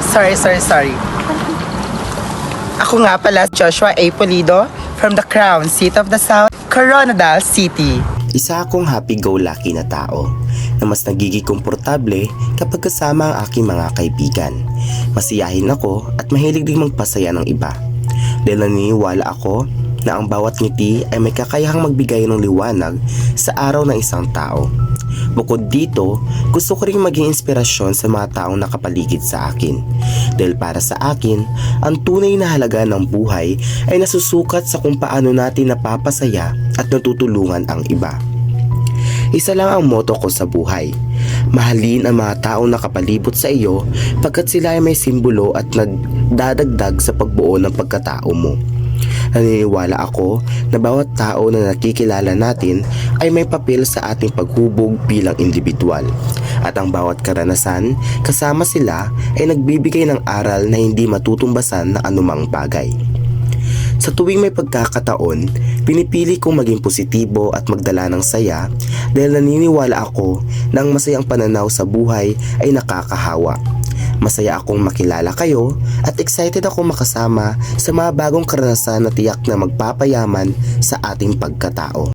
Sorry. Ako nga pala, Joshua A. Pulido from the Crown Seat of the South, Coronadal City. Isa akong happy-go-lucky na tao na mas nagiging komportable kapag kasama ang aking mga kaibigan. Masiyahin ako at mahilig din magpasaya ng iba. Dahil naniniwala ako na ang bawat ngiti ay may kakayahang magbigay ng liwanag sa araw ng isang tao. Bukod dito, gusto ko rin maging inspirasyon sa mga taong nakapaligid sa akin. Dahil para sa akin, ang tunay na halaga ng buhay ay nasusukat sa kung paano natin napapasaya at natutulungan ang iba. Isa lang ang motto ko sa buhay. Mahalin ang mga taong nakapalibot sa iyo pagkat sila ay may simbolo at nagdadagdag sa pagbuo ng pagkatao mo. Naniniwala ako na bawat tao na nakikilala natin ay may papel sa ating paghubog bilang individual. At ang bawat karanasan kasama sila ay nagbibigay ng aral na hindi matutumbasan na anumang bagay. Sa tuwing may pagkakataon, pinipili kong maging positibo at magdala ng saya dahil naniniwala ako na ang masayang pananaw sa buhay ay nakakahawa. Masaya akong makilala kayo at excited ako makasama sa mga bagong karanasan na tiyak na magpapayaman sa ating pagkatao.